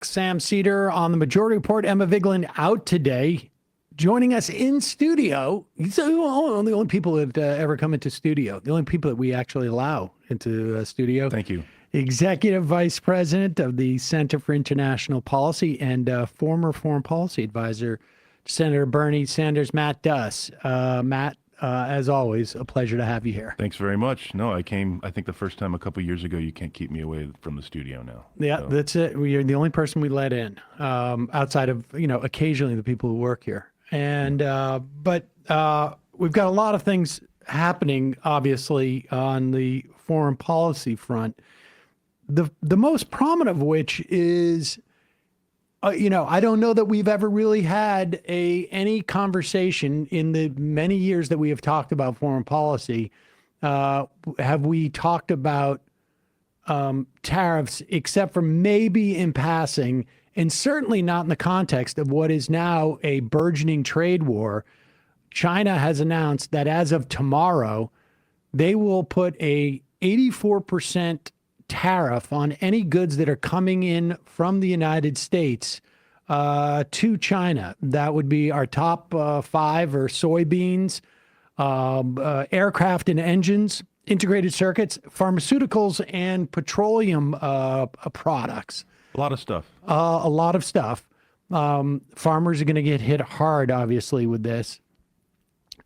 Sam Seder on the Majority Report. Emma Vigeland out today. Joining us in studio. He's the only people that ever come into studio. The only people that we actually allow into studio. Thank you. Executive Vice President of the Center for International Policy and former Foreign Policy Advisor to Senator Bernie Sanders, Matt Duss. Matt, as always, a pleasure to have you here. Thanks very much. No, I think the first time a couple years ago. You can't keep me away from the studio now. Yeah, so. That's it. You're the only person we let in, outside of, occasionally the people who work here. And but we've got a lot of things happening, obviously, on the foreign policy front. The most prominent of which is, I don't know that we've ever really had any conversation in the many years that we have talked about foreign policy. Have we talked about tariffs, except for maybe in passing, and certainly not in the context of what is now a burgeoning trade war? China has announced that as of tomorrow, they will put a 84% tariff on any goods that are coming in from the United States to China. That would be our top five are soybeans, aircraft and engines, integrated circuits, pharmaceuticals, and petroleum products. A lot of stuff. A lot of stuff. Farmers are going to get hit hard, obviously, with this.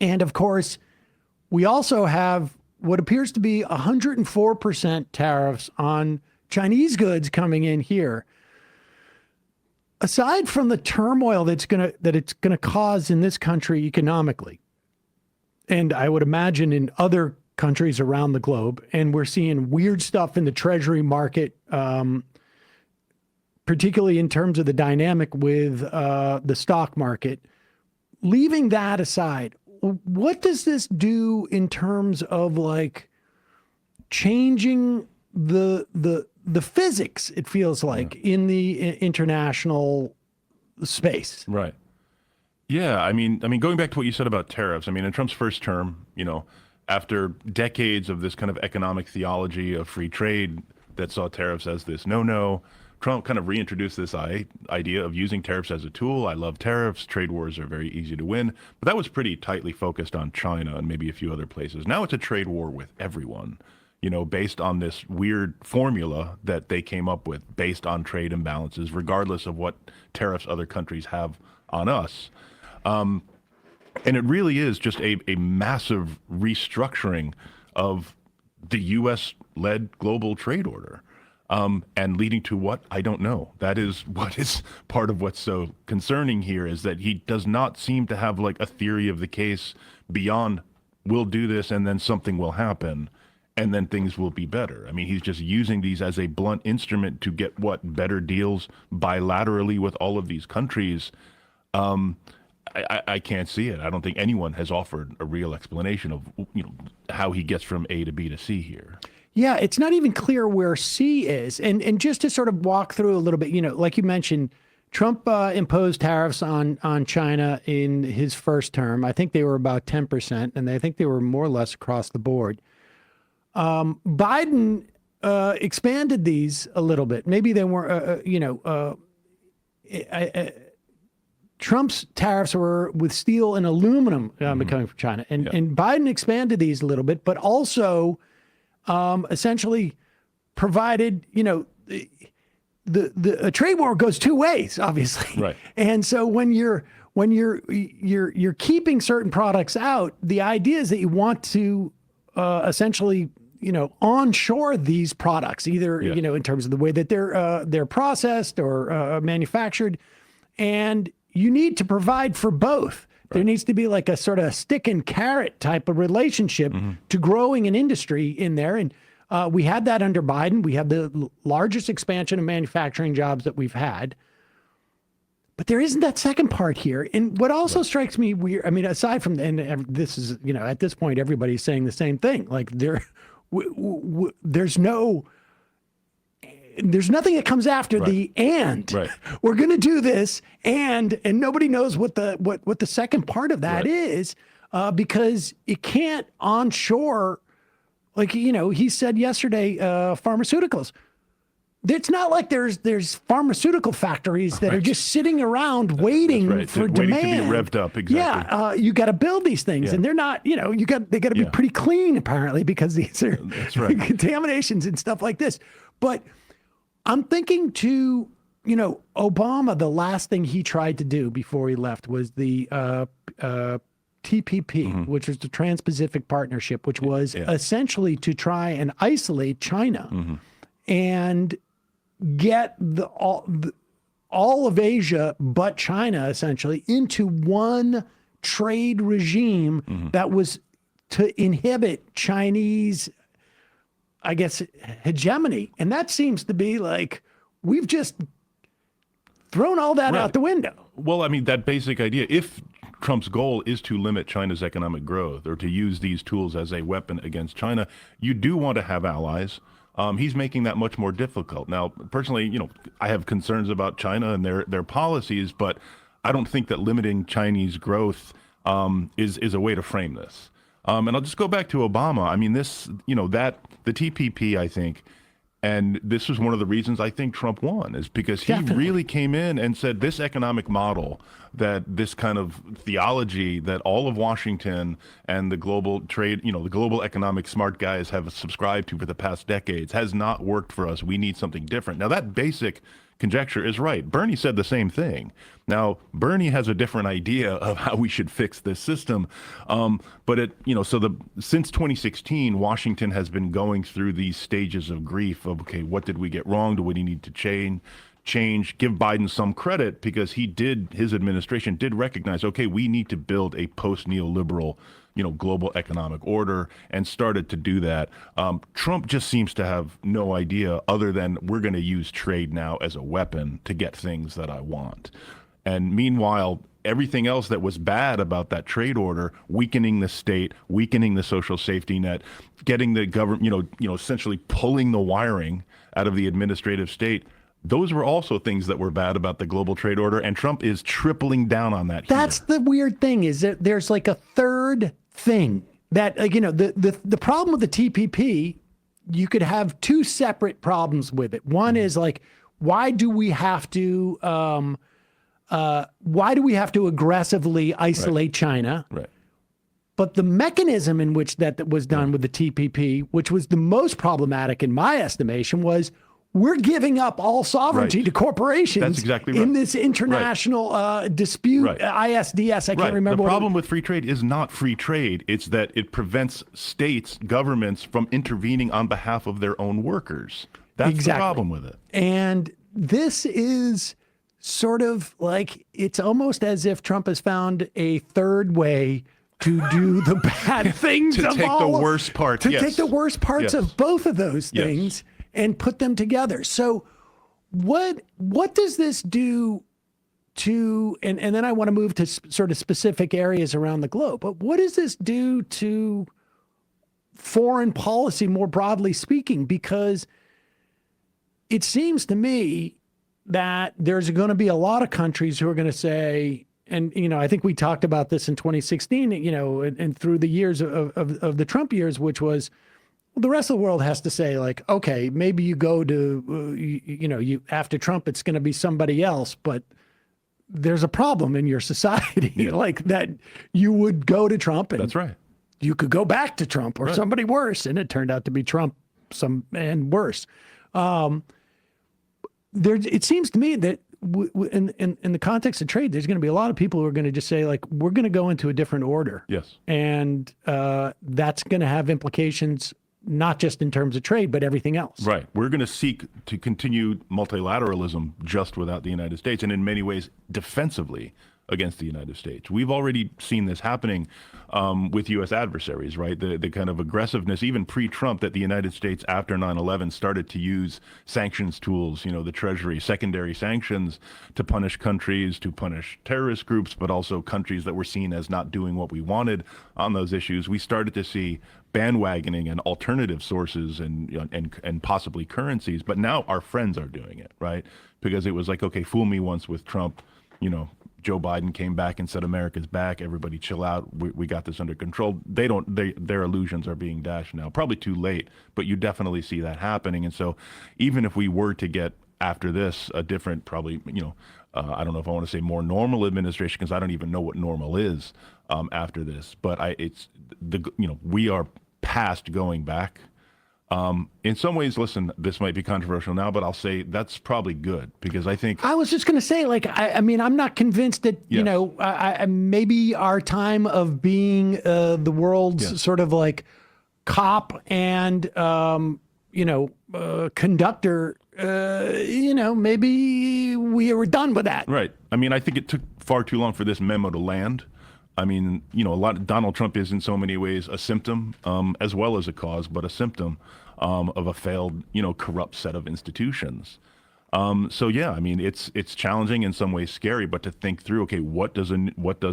And of course, we also have what appears to be 104% tariffs on Chinese goods coming in here. Aside from the turmoil that it's gonna cause in this country economically, and I would imagine in other countries around the globe, and we're seeing weird stuff in the treasury market, particularly in terms of the dynamic with the stock market. Leaving that aside, what does this do in terms of like changing the physics, it feels like, in the international space? Right. Yeah. I mean, going back to what you said about tariffs, in Trump's first term, after decades of this kind of economic theology of free trade that saw tariffs as this no-no, Trump kind of reintroduced this idea of using tariffs as a tool. I love tariffs. Trade wars are very easy to win. But that was pretty tightly focused on China and maybe a few other places. Now it's a trade war with everyone, based on this weird formula that they came up with based on trade imbalances, regardless of what tariffs other countries have on us. And it really is just a massive restructuring of the U.S.-led global trade order. And leading to what? I don't know. That is what is part of what's so concerning here, is that he does not seem to have like a theory of the case beyond we'll do this and then something will happen and then things will be better. He's just using these as a blunt instrument to get better deals bilaterally with all of these countries. I can't see it. I don't think anyone has offered a real explanation of how he gets from A to B to C here. Yeah, it's not even clear where C is. And just to sort of walk through a little bit, like you mentioned, Trump imposed tariffs on China in his first term. I think they were about 10%, and I think they were more or less across the board. Biden expanded these a little bit. Maybe they weren't, Trump's tariffs were with steel and aluminum coming from China. And Biden expanded these a little bit, but also essentially provided, a trade war goes two ways, obviously. Right. And so when you're keeping certain products out, the idea is that you want to essentially, onshore these products, either, in terms of the way that they're processed or manufactured. And you need to provide for both. There needs to be like a sort of stick and carrot type of relationship to growing an industry in there. And we had that under Biden. We have the largest expansion of manufacturing jobs that we've had. But there isn't that second part here. And what also strikes me weird, aside from, and this is, at this point, everybody's saying the same thing. Like there's nothing that comes after the and. Right. We're going to do this and nobody knows what the second part of that is, because it can't onshore. Like, he said yesterday, pharmaceuticals. it's not like there's pharmaceutical factories that are just sitting around waiting for waiting demand. to be revved up. Exactly. Yeah, you got to build these things, and they're not. They got to be pretty clean apparently, because these are contaminations and stuff like this. But I'm thinking to Obama, the last thing he tried to do before he left was the TPP, which was the Trans-Pacific Partnership, which was essentially to try and isolate China and get all of Asia but China essentially into one trade regime that was to inhibit Chinese, I guess, hegemony. And that seems to be like we've just thrown all that out the window. Well, I mean, that basic idea, if Trump's goal is to limit China's economic growth or to use these tools as a weapon against China, you do want to have allies. He's making that much more difficult. Now, personally, I have concerns about China and their policies, but I don't think that limiting Chinese growth is a way to frame this. And I'll just go back to Obama. I mean, the TPP, I think, and this was one of the reasons I think Trump won, is because he really came in and said this economic model, that this kind of theology that all of Washington and the global trade, the global economic smart guys have subscribed to for the past decades has not worked for us. We need something different. Now, that basic conjecture is right. Bernie said the same thing. Now, Bernie has a different idea of how we should fix this system. But since 2016, Washington has been going through these stages of grief of, okay, what did we get wrong? Do we need to change, give Biden some credit, because his administration did recognize, okay, we need to build a post-neoliberal global economic order, and started to do that. Trump just seems to have no idea other than we're going to use trade now as a weapon to get things that I want. And meanwhile, everything else that was bad about that trade order, weakening the state, weakening the social safety net, getting the government, essentially pulling the wiring out of the administrative state, those were also things that were bad about the global trade order, and Trump is tripling down on that. That's the weird thing, is that there's like a third thing that, the problem with the TPP, you could have two separate problems with it. One is like, why do we have to aggressively isolate China? Right. But the mechanism in which that was done with the TPP, which was the most problematic in my estimation, was we're giving up all sovereignty to corporations. That's exactly right. In this international dispute, ISDS, I can't remember. The problem with free trade is not free trade. It's that it prevents states, governments from intervening on behalf of their own workers. That's the problem with it. And this is sort of like, it's almost as if Trump has found a third way to do the bad things to of take all the worst parts. To take the worst parts of both of those things and put them together. So what does this do to, and then I want to move to sort of specific areas around the globe, but what does this do to foreign policy more broadly speaking? Because it seems to me that there's going to be a lot of countries who are going to say, and, I think we talked about this in 2016, and through the years of the Trump years, which was, the rest of the world has to say, like, okay, maybe you go to, you after Trump, it's going to be somebody else, but there's a problem in your society, like that you would go to Trump, and that's right. You could go back to Trump or somebody worse, and it turned out to be Trump, and worse. It seems to me that in the context of trade, there's going to be a lot of people who are going to just say, like, we're going to go into a different order. Yes, and that's going to have implications not just in terms of trade, but everything else. Right. We're going to seek to continue multilateralism just without the United States, and in many ways defensively against the United States. We've already seen this happening with U.S. adversaries, right? The kind of aggressiveness, even pre-Trump, that the United States after 9/11 started to use sanctions tools, the Treasury, secondary sanctions to punish countries, to punish terrorist groups, but also countries that were seen as not doing what we wanted on those issues. We started to see bandwagoning and alternative sources and possibly currencies, but now our friends are doing it, right? Because it was like, okay, fool me once with Trump, Joe Biden came back and said, America's back, everybody chill out, we got this under control. Their illusions are being dashed now, probably too late, but you definitely see that happening. And so even if we were to get after this a different, probably, I don't know if I want to say more normal administration, because I don't even know what normal is after this, but we are past going back. In some ways, listen, this might be controversial now, but I'll say that's probably good, because I think I was just going to say, like, I mean, I'm not convinced that, Yes. maybe our time of being the world's sort of like cop and, conductor, maybe we were done with that. Right. I mean, I think it took far too long for this memo to land. I mean, Donald Trump is in so many ways a symptom, as well as a cause, but a symptom of a failed, corrupt set of institutions. So yeah, I mean, it's challenging, in some ways scary, but to think through, okay, what does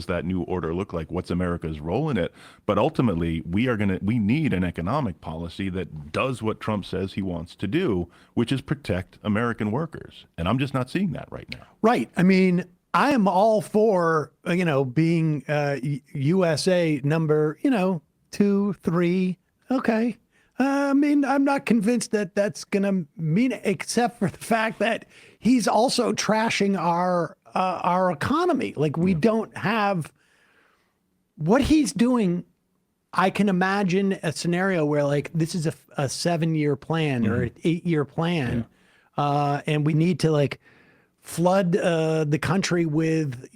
that new order look like? What's America's role in it? But ultimately, we need an economic policy that does what Trump says he wants to do, which is protect American workers. And I'm just not seeing that right now. Right. I mean, I am all for, being USA number, 2, 3. Okay. I mean, I'm not convinced that that's going to mean it, except for the fact that he's also trashing our economy. Like, we don't have what he's doing. I can imagine a scenario where, like, this is a 7-year plan or an 8-year plan, and we need to, like, flood the country with,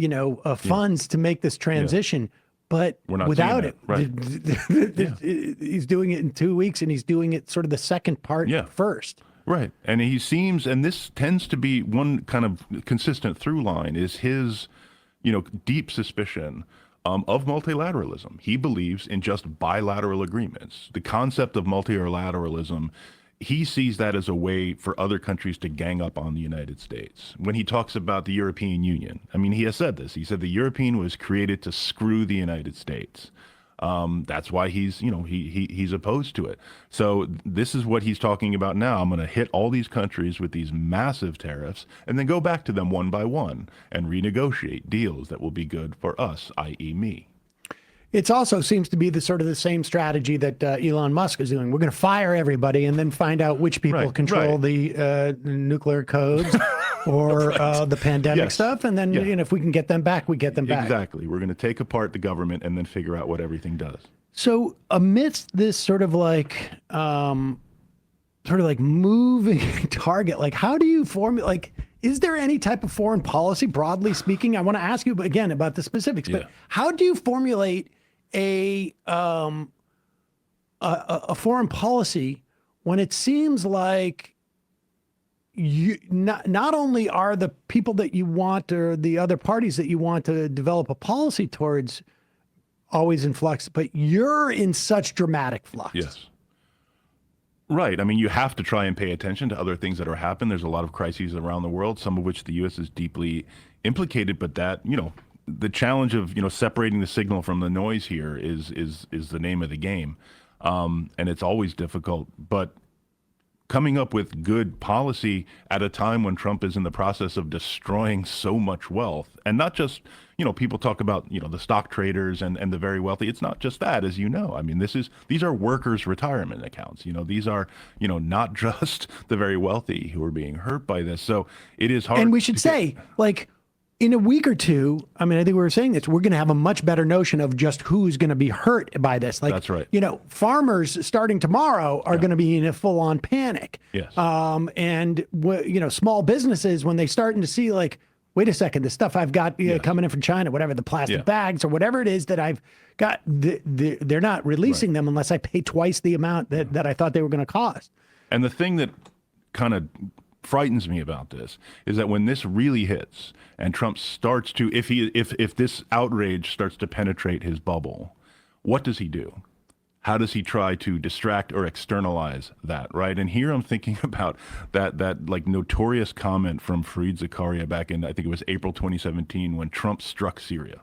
funds to make this transition. But We're not without seeing it, that. Right. he's doing it in 2 weeks, and he's doing it sort of the second part first. Right. And he seems, and this tends to be one kind of consistent through line, is his, deep suspicion of multilateralism. He believes in just bilateral agreements. The concept of multilateralism, he sees that as a way for other countries to gang up on the United States. When he talks about the European Union, I mean, he has said this. He said the European was created to screw the United States. That's why he's opposed to it. So this is what he's talking about now. I'm going to hit all these countries with these massive tariffs and then go back to them one by one and renegotiate deals that will be good for us, i.e. me. It also seems to be the sort of the same strategy that Elon Musk is doing. We're going to fire everybody and then find out which people control the nuclear codes or the pandemic stuff. And then, if we can get them back, we get them back. Exactly. We're going to take apart the government and then figure out what everything does. So amidst this sort of like moving target, like, how do you formulate, like, is there any type of foreign policy, broadly speaking? I want to ask you again about the specifics, but how do you formulate a foreign policy when it seems like you not only are the people that you want or the other parties that you want to develop a policy towards always in flux, but you're in such dramatic flux? Yes. Right. I mean, you have to try and pay attention to other things that are happening. There's a lot of crises around the world, some of which the U.S. is deeply implicated, but that, the challenge of, separating the signal from the noise here is the name of the game. And it's always difficult, but coming up with good policy at a time when Trump is in the process of destroying so much wealth, and not just, people talk about, the stock traders and the very wealthy. It's not just that, as you know. I mean, these are workers' retirement accounts. These are, not just the very wealthy who are being hurt by this. So it is hard. And we should say, like, in a week or two, I mean, I think we were saying this, we're going to have a much better notion of just who's going to be hurt by this. Like, that's right. Farmers starting tomorrow are going to be in a full-on panic. Yes. And, small businesses, when they starting to see, like, wait a second, the stuff I've got coming in from China, whatever, the plastic bags or whatever it is that I've got, they're not releasing them unless I pay twice the amount that I thought they were going to cost. And the thing that kind of frightens me about this is that when this really hits and Trump starts to, if this outrage starts to penetrate his bubble, what does he do? How does he try to distract or externalize that, right? And here I'm thinking about that like notorious comment from Fareed Zakaria back in, I think it was April 2017, when Trump struck Syria.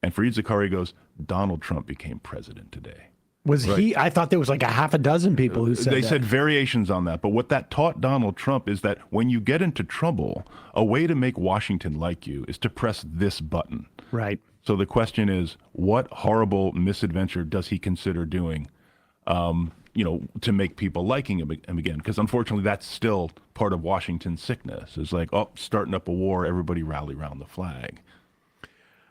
And Fareed Zakaria goes, Donald Trump became president today. Was he? I thought there was like a half a dozen people who said They that. said variations on that. But what that taught Donald Trump is that when you get into trouble, a way to make Washington like you is to press this button. Right. So the question is, what horrible misadventure does he consider doing, to make people liking him again? Because unfortunately, that's still part of Washington's sickness. It's like, starting up a war, everybody rally around the flag.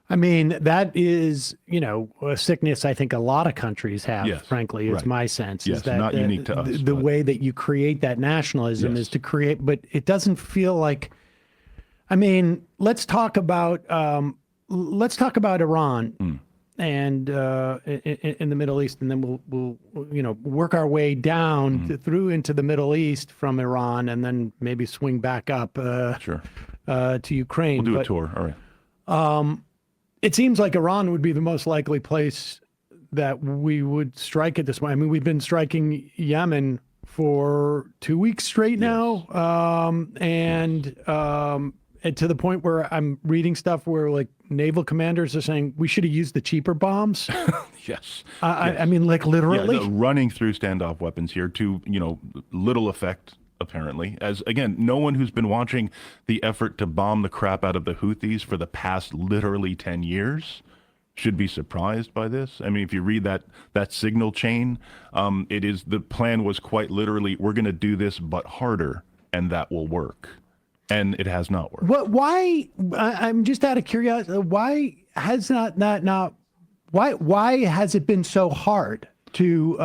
I mean, that is, a sickness I think a lot of countries have, Yes, frankly, is right. my sense. Yes, is that not unique to us, The but- way that you create that nationalism Yes. is to create, but it doesn't feel like, I mean, let's talk about Iran and in the Middle East, and then we'll work our way down through into the Middle East from Iran, and then maybe swing back up Sure. to Ukraine. We'll do But a tour. All right. it seems like Iran would be the most likely place that we would strike at this point. I mean, we've been striking Yemen for 2 weeks straight now, and to the point where I'm reading stuff where like naval commanders are saying we should have used the cheaper bombs. Yes. I mean, like literally. Yeah, running through standoff weapons here to, little effect, apparently. As, again, no one who's been watching the effort to bomb the crap out of the Houthis for the past literally 10 years should be surprised by this. I mean, if you read that signal chain, the plan was quite literally, we're going to do this but harder, and that will work. And it has not worked. I'm just out of curiosity. Why has why has it been so hard to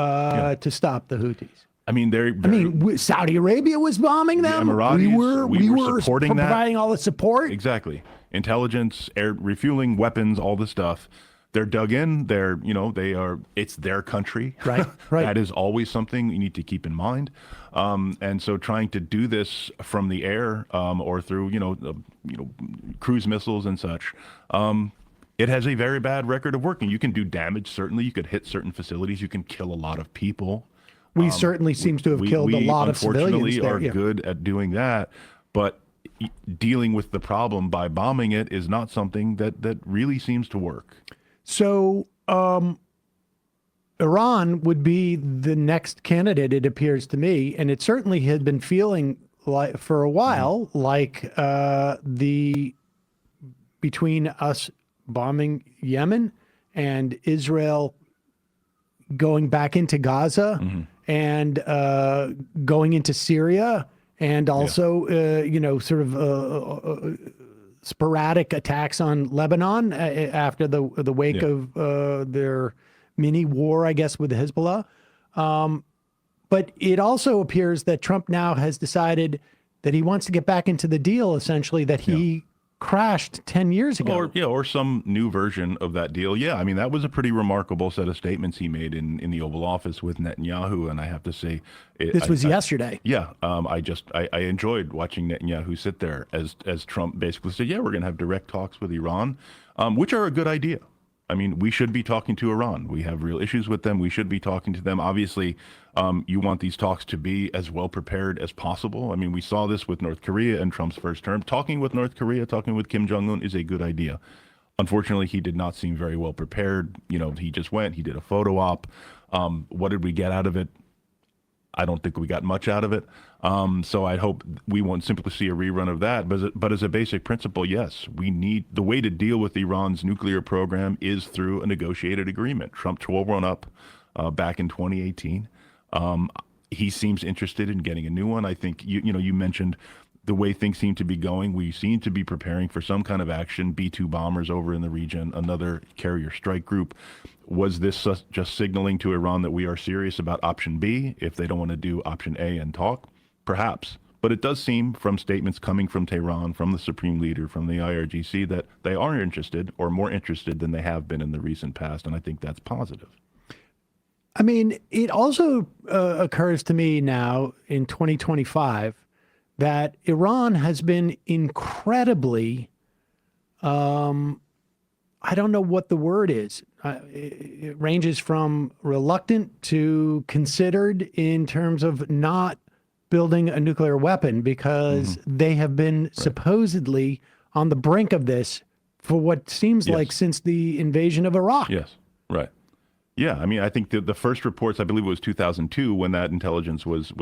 stop the Houthis? I mean, Saudi Arabia was bombing them. Emiratis, we were supporting that. providing all the support. Exactly. Intelligence, air refueling, weapons, all the stuff. They're dug in. It's their country. Right. That is always something you need to keep in mind. And so trying to do this from the air or through, cruise missiles and such, it has a very bad record of working. You can do damage, certainly. You could hit certain facilities. You can kill a lot of people. We certainly seems to have killed a lot of civilians unfortunately there. are good at doing that, but dealing with the problem by bombing it is not something that really seems to work. So Iran would be the next candidate, it appears to me, and it certainly had been feeling like for a while like between us bombing Yemen and Israel going back into Gaza and going into Syria and also sort of sporadic attacks on Lebanon after the wake of their mini war, I guess, with Hezbollah. But it also appears that Trump now has decided that he wants to get back into the deal, essentially, that he crashed 10 years ago. Or some new version of that deal. Yeah, I mean, that was a pretty remarkable set of statements he made in the Oval Office with Netanyahu, and I have to say... This was yesterday. Yeah, I enjoyed watching Netanyahu sit there as Trump basically said, we're going to have direct talks with Iran, which are a good idea. I mean, we should be talking to Iran. We have real issues with them. We should be talking to them. Obviously, you want these talks to be as well prepared as possible. I mean, we saw this with North Korea in Trump's first term. Talking with North Korea, talking with Kim Jong-un is a good idea. Unfortunately, he did not seem very well prepared. He just went, he did a photo op. What did we get out of it? I don't think we got much out of it. So I hope we won't simply see a rerun of that. But as a basic principle, yes, the way to deal with Iran's nuclear program is through a negotiated agreement. Trump tore one up back in 2018. He seems interested in getting a new one. I think you mentioned the way things seem to be going. We seem to be preparing for some kind of action. B-2 bombers over in the region, another carrier strike group. Was this just signaling to Iran that we are serious about option B if they don't want to do option A and talk? Perhaps. But it does seem from statements coming from Tehran, from the Supreme Leader, from the IRGC, that they are interested or more interested than they have been in the recent past. And I think that's positive. I mean, it also occurs to me now in 2025 that Iran has been incredibly, I don't know what the word is. It ranges from reluctant to considered in terms of not building a nuclear weapon because they have been supposedly on the brink of this for what seems like since the invasion of Iraq. Yes, right. Yeah, I mean, I think the first reports, I believe it was 2002, when that intelligence was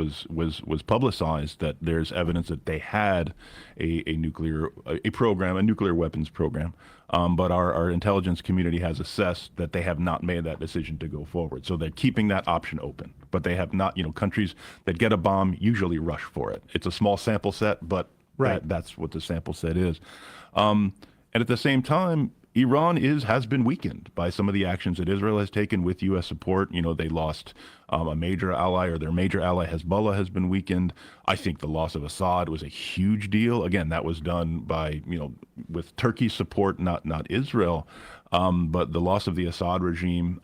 publicized, that there's evidence that they had a nuclear a program, a nuclear weapons program. But our intelligence community has assessed that they have not made that decision to go forward. So they're keeping that option open. But they have not, countries that get a bomb usually rush for it. It's a small sample set, but Right. that's what the sample set is. And at the same time, Iran has been weakened by some of the actions that Israel has taken with U.S. support. They lost a major ally, or their major ally Hezbollah has been weakened. I think the loss of Assad was a huge deal. Again, that was done by with Turkey's support, not Israel. But the loss of the Assad regime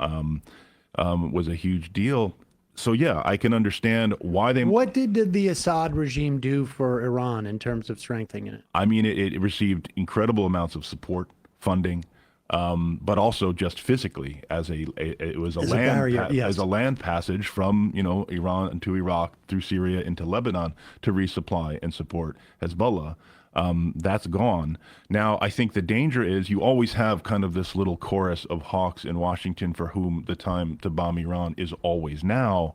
was a huge deal. So yeah, I can understand why they. What did the Assad regime do for Iran in terms of strengthening it? I mean, it received incredible amounts of support, funding, but also just physically it was a land passage from Iran to Iraq through Syria into Lebanon to resupply and support Hezbollah. That's gone. Now, I think the danger is you always have kind of this little chorus of hawks in Washington for whom the time to bomb Iran is always now.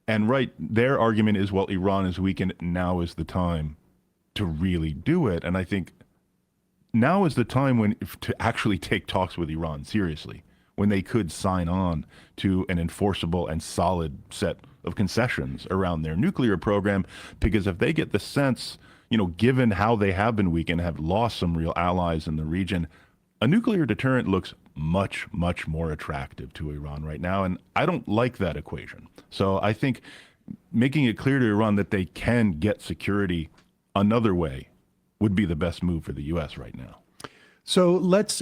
And their argument is, well, Iran is weakened. Now is the time to really do it. And I think now is the time to actually take talks with Iran seriously, when they could sign on to an enforceable and solid set of concessions around their nuclear program. Because if they get the sense, given how they have been weakened, have lost some real allies in the region, a nuclear deterrent looks much, much more attractive to Iran right now. And I don't like that equation. So I think making it clear to Iran that they can get security another way would be the best move for the U.S. right now. So let's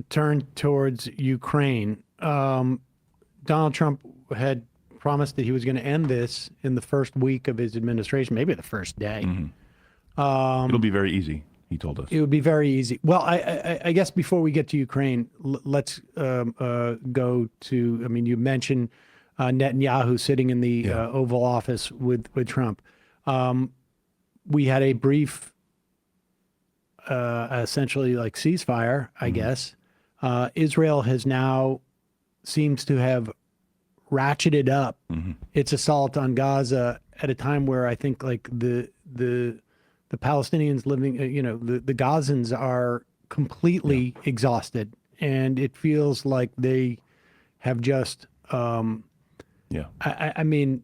turn towards Ukraine. Donald Trump had promised that he was going to end this in the first week of his administration, maybe the first day. Mm-hmm. It'll be very easy, he told us. It would be very easy. Well, I guess before we get to Ukraine, let's go to, I mean, you mentioned Netanyahu sitting in the Oval Office with Trump. We had a brief, essentially like ceasefire, I guess. Israel has now seems to have ratcheted up its assault on Gaza at a time where I think like the Palestinians living, the Gazans are completely exhausted, and it feels like they have just. I mean,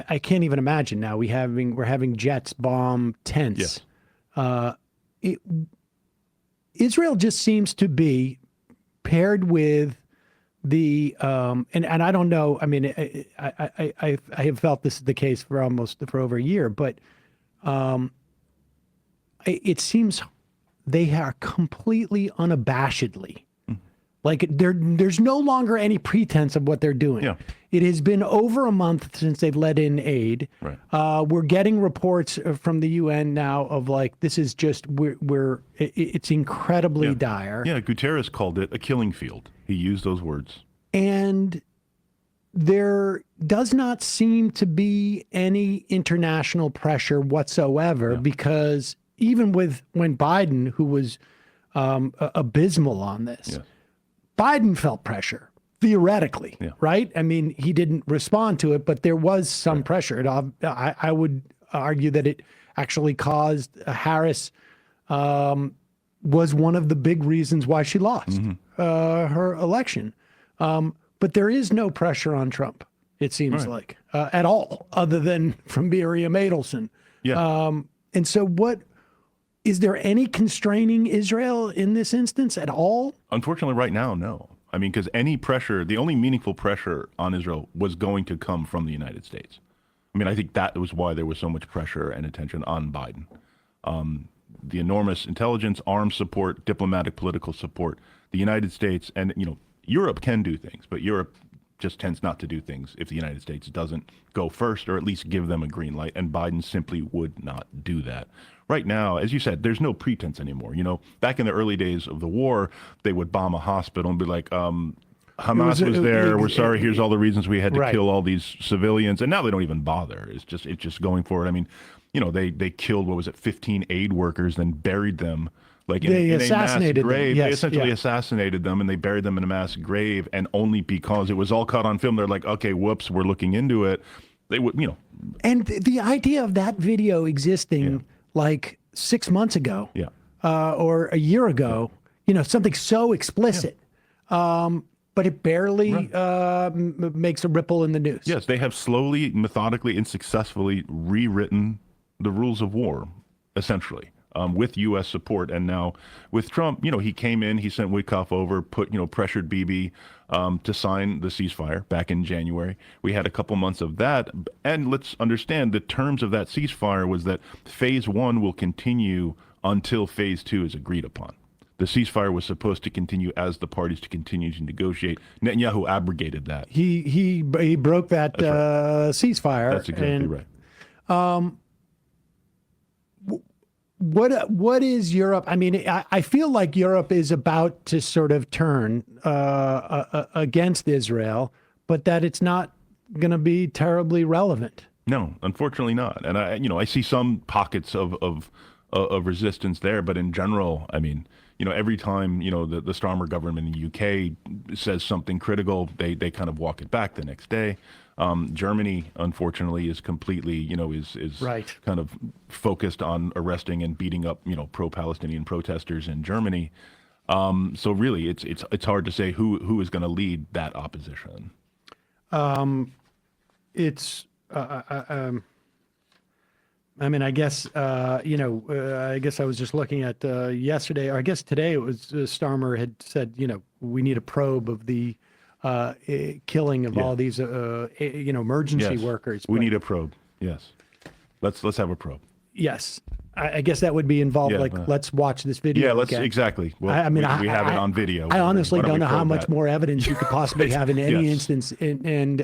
I can't even imagine now. We're having jets bomb tents. Yes. Israel just seems to be paired with the and I don't know. I mean, I have felt this is the case for over a year, but it seems they are completely unabashedly. Like there's no longer any pretense of what they're doing. Yeah. It has been over a month since they've let in aid. Right. We're getting reports from the UN now of like this is just it's incredibly dire. Yeah, Guterres called it a killing field. He used those words. And there does not seem to be any international pressure whatsoever because even when Biden, who was abysmal on this, Biden felt pressure, theoretically, right? I mean, he didn't respond to it, but there was some pressure. I would argue that it actually caused Harris was one of the big reasons why she lost her election. But there is no pressure on Trump, it seems like, at all, other than from Miriam Adelson. Yeah. And so is there any constraining Israel in this instance at all? Unfortunately, right now, no. I mean, because any pressure, the only meaningful pressure on Israel was going to come from the United States. I mean, I think that was why there was so much pressure and attention on Biden. The enormous intelligence, arms support, diplomatic, political support. The United States and, Europe can do things, but Europe just tends not to do things if the United States doesn't go first or at least give them a green light. And Biden simply would not do that. Right now, as you said, there's no pretense anymore. Back in the early days of the war, they would bomb a hospital and be like, Hamas was there. We're sorry. Here's all the reasons we had to Right. kill all these civilians, and now they don't even bother. It's just going for it. I mean, they killed, what was it, 15 aid workers, then buried them like in a mass assassinated them. grave. Yes, They essentially yeah. assassinated them, and they buried them in a mass grave. And only because it was all caught on film, they're like, okay, whoops, we're looking into it. They would, And the idea of that video existing like 6 months ago, or a year ago, something so explicit, but it barely makes a ripple in the news. Yes, they have slowly, methodically, and successfully rewritten the rules of war, essentially, with U.S. support. And now with Trump, he came in, he sent Witkoff over, pressured Bibi to sign the ceasefire back in January. We had a couple months of that. And let's understand the terms of that ceasefire was that phase 1 will continue until phase 2 is agreed upon. The ceasefire was supposed to continue as the parties to continue to negotiate. Netanyahu abrogated that. He broke that ceasefire. That's exactly right. What is Europe? I mean, I feel like Europe is about to sort of turn against Israel, but that it's not going to be terribly relevant. No, unfortunately not. And I see some pockets of resistance there, but in general, I mean, every time, the Starmer government in the UK says something critical, they kind of walk it back the next day. Germany, unfortunately, is completely, is Right. kind of focused on arresting and beating up, pro-Palestinian protesters in Germany. So really, it's hard to say who is going to lead that opposition. I mean, I guess, I guess I was just looking at yesterday, or I guess today it was Starmer had said, we need a probe of the killing of all these, emergency Yes. workers. We But need a probe. Yes. Let's have a probe. yes, I guess that would be involved. Yeah, Like, let's watch this video. Yeah, let's again. exactly. Well, I mean, we have it on video. I honestly Why don't don't we know how probe much that? more evidence you could possibly have in any Yes. instance, and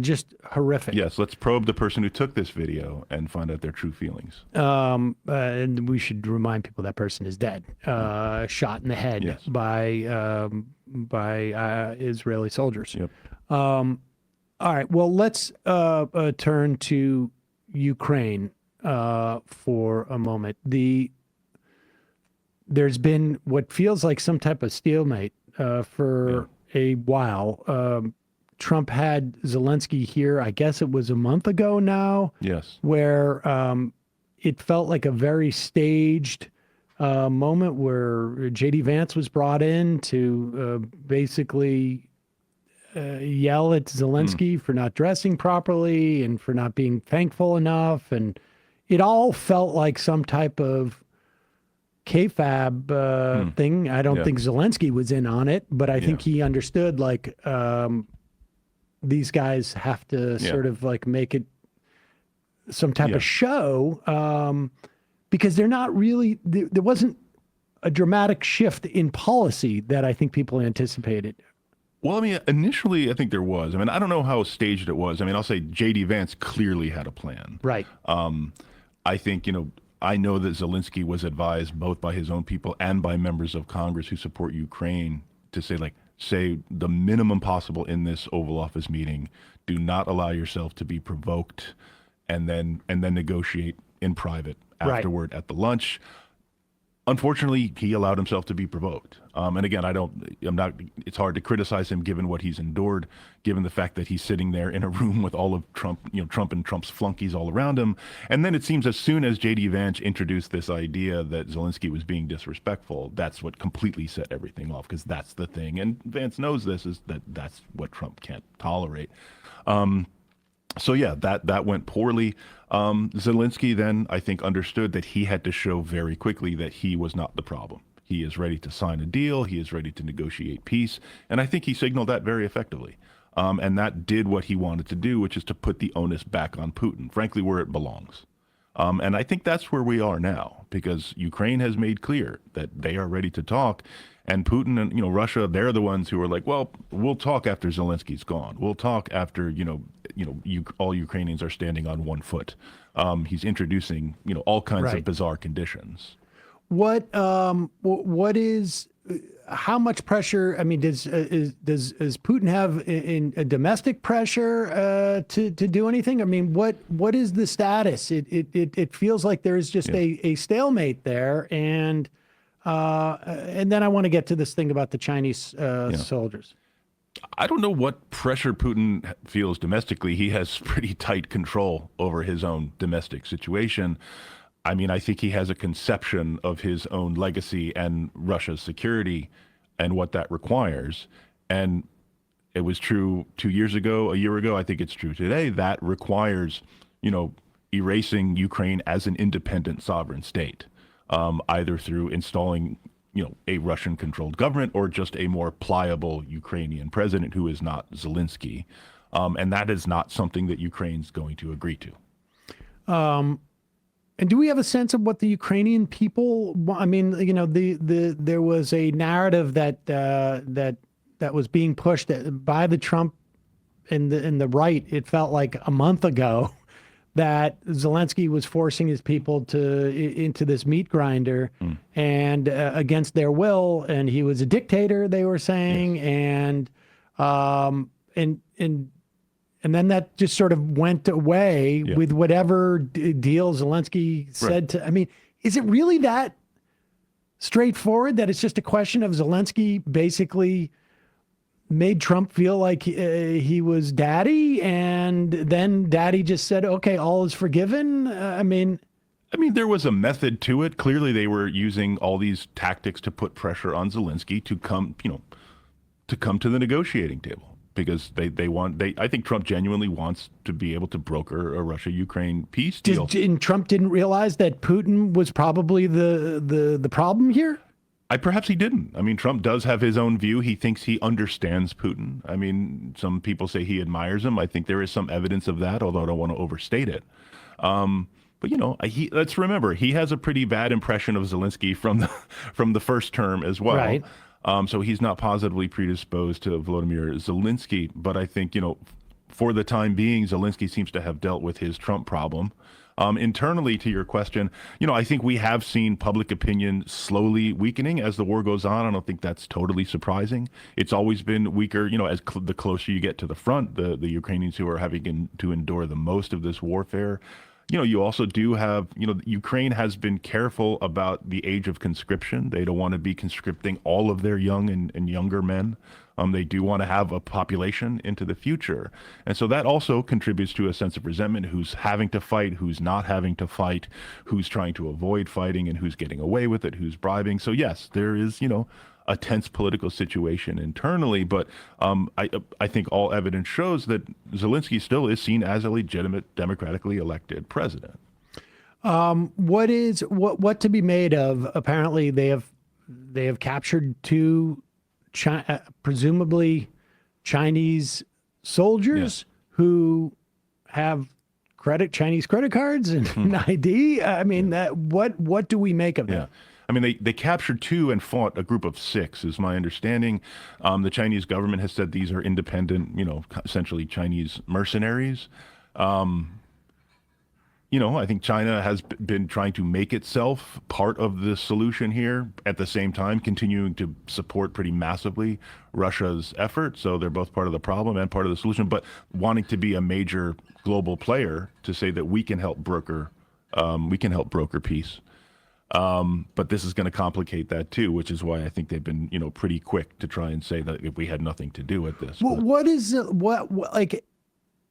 just horrific. Yes, let's probe the person who took this video and find out their true feelings. And we should remind people that person is dead, shot in the head Yes. by Israeli soldiers. Yep. All right. Well, let's turn to Ukraine for a moment. There's been what feels like some type of stalemate for a while. Trump had Zelensky here, I guess it was a month ago now, Yes. where it felt like a very staged moment where J.D. Vance was brought in to basically yell at Zelensky for not dressing properly and for not being thankful enough. And it all felt like some type of kayfabe thing. I don't think Zelensky was in on it, but I think he understood, like, these guys have to sort of like make it some type of show, because they're not really, there wasn't a dramatic shift in policy that I think people anticipated. Well, I mean, initially, I think there was. I mean, I don't know how staged it was. I mean, I'll say J.D. Vance clearly had a plan. Right. I think, I know that Zelensky was advised both by his own people and by members of Congress who support Ukraine to say the minimum possible in this Oval Office meeting. Do not allow yourself to be provoked, and then negotiate in private afterward at the lunch. Unfortunately, he allowed himself to be provoked. And again, it's hard to criticize him given what he's endured, given the fact that he's sitting there in a room with all of Trump and Trump's flunkies all around him. And then it seems as soon as J.D. Vance introduced this idea that Zelensky was being disrespectful, that's what completely set everything off, because that's the thing. And Vance knows this, is that's what Trump can't tolerate. So yeah, that went poorly. Zelensky then, I think, understood that he had to show very quickly that he was not the problem. He is ready to sign a deal. He is ready to negotiate peace. And I think he signaled that very effectively. And that did what he wanted to do, which is to put the onus back on Putin, frankly, where it belongs. And I think that's where we are now, because Ukraine has made clear that they are ready to talk. And Putin and Russia, they're the ones who are like, well, we'll talk after Zelensky's gone. We'll talk after all Ukrainians are standing on one foot. He's introducing all kinds of bizarre conditions. What is, how much pressure? I mean, does Putin have a domestic pressure to do anything? I mean, what is the status? It feels like there's just a stalemate there, and then I want to get to this thing about the Chinese soldiers. I don't know what pressure Putin feels domestically. He has pretty tight control over his own domestic situation. I mean, I think he has a conception of his own legacy and Russia's security and what that requires. And it was true 2 years ago, a year ago. I think it's true today. That requires, erasing Ukraine as an independent sovereign state, either through installing a Russian-controlled government or just a more pliable Ukrainian president who is not Zelensky. And that is not something that Ukraine's going to agree to. And do we have a sense of what the Ukrainian people want? I mean, there was a narrative that was being pushed by the Trump and the right. It felt like a month ago that Zelensky was forcing his people into this meat grinder and against their will, and he was a dictator, they were saying, and then that just sort of went away with whatever deal Zelensky said to. I mean, is it really that straightforward that it's just a question of Zelensky basically made Trump feel like he was daddy, and then daddy just said, okay, all is forgiven? I mean, there was a method to it. Clearly, they were using all these tactics to put pressure on Zelensky to come to the negotiating table, because I think Trump genuinely wants to be able to broker a Russia-Ukraine peace deal. And Trump didn't realize that Putin was probably the problem here? Perhaps he didn't. I mean, Trump does have his own view. He thinks he understands Putin. I mean, some people say he admires him. I think there is some evidence of that, although I don't want to overstate it. But let's remember, he has a pretty bad impression of Zelensky from the first term as well. Right. So he's not positively predisposed to Volodymyr Zelensky. But I think, for the time being, Zelensky seems to have dealt with his Trump problem. Internally, to your question, I think we have seen public opinion slowly weakening as the war goes on. I don't think that's totally surprising. It's always been weaker, as the closer you get to the front, the Ukrainians who are having to endure the most of this warfare. You also do have, Ukraine has been careful about the age of conscription. They don't want to be conscripting all of their young and younger men. They do want to have a population into the future. And so that also contributes to a sense of resentment, who's having to fight, who's not having to fight, who's trying to avoid fighting, and who's getting away with it, who's bribing. So yes, there is, a tense political situation internally, but I think all evidence shows that Zelensky still is seen as a legitimate, democratically elected president. What to be made of? Apparently, they have captured two presumably Chinese soldiers who have Chinese credit cards and an ID. I mean, what do we make of that? I mean, they captured two and fought a group of six, is my understanding. The Chinese government has said these are independent, essentially Chinese mercenaries. I think China has been trying to make itself part of the solution here, at the same time continuing to support pretty massively Russia's effort. So they're both part of the problem and part of the solution, but wanting to be a major global player to say that we can help broker peace. But this is going to complicate that too, which is why I think they've been, pretty quick to try and say that if we had nothing to do with this. Well,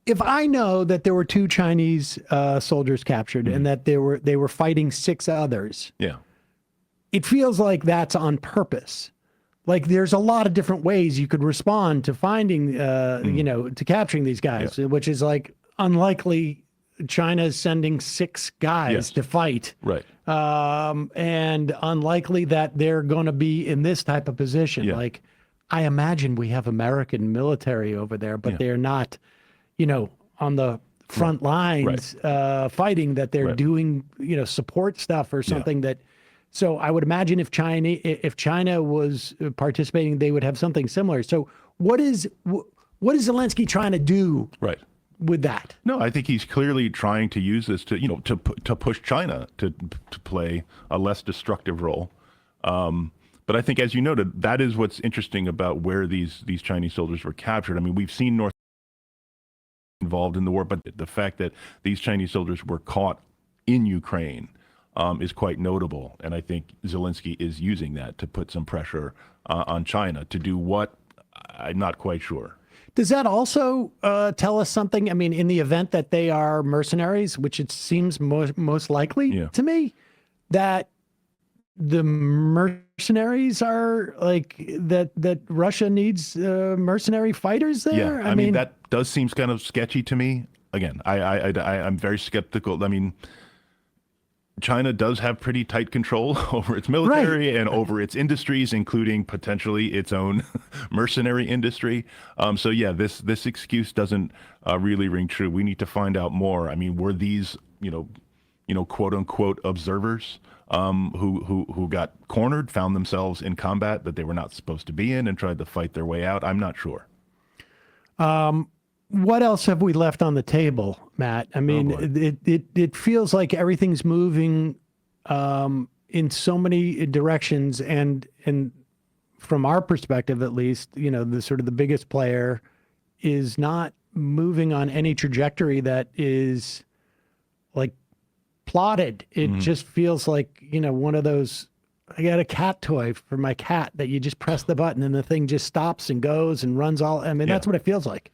if I know that there were two Chinese soldiers captured and that they were fighting six others, it feels like that's on purpose. Like there's a lot of different ways you could respond to finding, to capturing these guys, which is like unlikely. China's sending six guys to fight, right? And unlikely that they're going to be in this type of position. Like I imagine we have American military over there, but they're not. On the front lines, fighting, that they're doing, support stuff or something that. So I would imagine if China was participating, they would have something similar. So what is Zelensky trying to do? Right. With that? No, I think he's clearly trying to use this to push China to play a less destructive role. But I think, as you noted, that is what's interesting about where these Chinese soldiers were captured. I mean, we've seen North involved in the war, but the fact that these Chinese soldiers were caught in Ukraine is quite notable. And I think Zelensky is using that to put some pressure on China to do what? I'm not quite sure. Does that also tell us something? I mean, in the event that they are mercenaries, which it seems most likely to me, that the mercenaries are like that Russia needs mercenary fighters there? Yeah, I mean, that does seem kind of sketchy to me. Again, I'm very skeptical. I mean, China does have pretty tight control over its military and over its industries, including potentially its own mercenary industry. So yeah, this excuse doesn't really ring true. We need to find out more. I mean, were these quote unquote observers who got cornered, found themselves in combat that they were not supposed to be in, and tried to fight their way out? I'm not sure. What else have we left on the table, Matt? I mean, it feels like everything's moving in so many directions, and from our perspective, at least, the sort of the biggest player is not moving on any trajectory that is like plotted. It just feels like, one of those, I got a cat toy for my cat that you just press the button and the thing just stops and goes and runs all. I mean, that's what it feels like.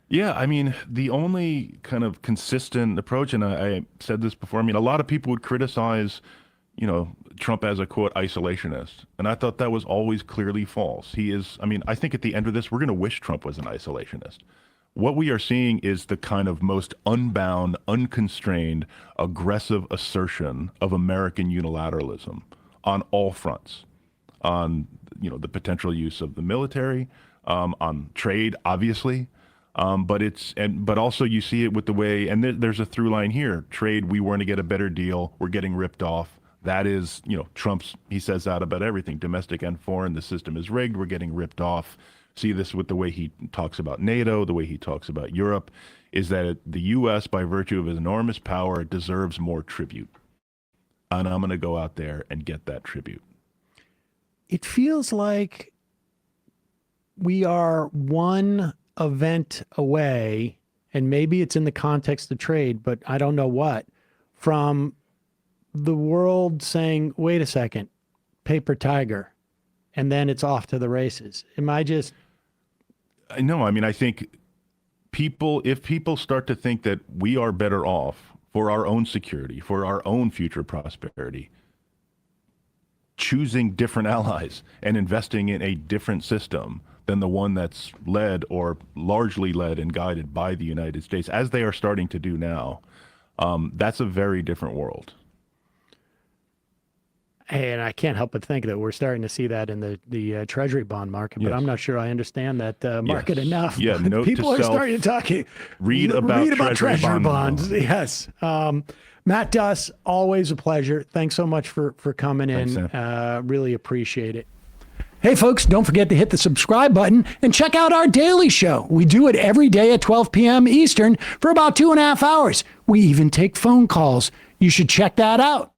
Yeah, I mean, the only kind of consistent approach, and I said this before, I mean, a lot of people would criticize, Trump as a, quote, isolationist. And I thought that was always clearly false. He is, I mean, I think at the end of this, we're going to wish Trump was an isolationist. What we are seeing is the kind of most unbound, unconstrained, aggressive assertion of American unilateralism on all fronts, on, the potential use of the military, on trade, obviously. But also you see it with the way, and there's a through line here. Trade, we want to get a better deal. We're getting ripped off. That is, he says that about everything, domestic and foreign. The system is rigged. We're getting ripped off. See this with the way he talks about NATO, the way he talks about Europe, is that the U.S., by virtue of his enormous power, deserves more tribute. And I'm going to go out there and get that tribute. It feels like we are one event away, and maybe it's in the context of trade, but I don't know what, from the world saying, wait a second, paper tiger, and then it's off to the races. Am I just... No, I mean, I think if people start to think that we are better off for our own security, for our own future prosperity, choosing different allies and investing in a different system than the one that's led or largely led and guided by the United States, as they are starting to do now, that's a very different world. And I can't help but think that we're starting to see that in the Treasury bond market, but I'm not sure I understand that market enough. Yeah, note people to are self, starting to talk. Read about Treasury bonds. Yes. Matt Duss, always a pleasure. Thanks so much for coming in. Really appreciate it. Hey, folks, don't forget to hit the subscribe button and check out our daily show. We do it every day at 12 p.m. Eastern for about 2.5 hours. We even take phone calls. You should check that out.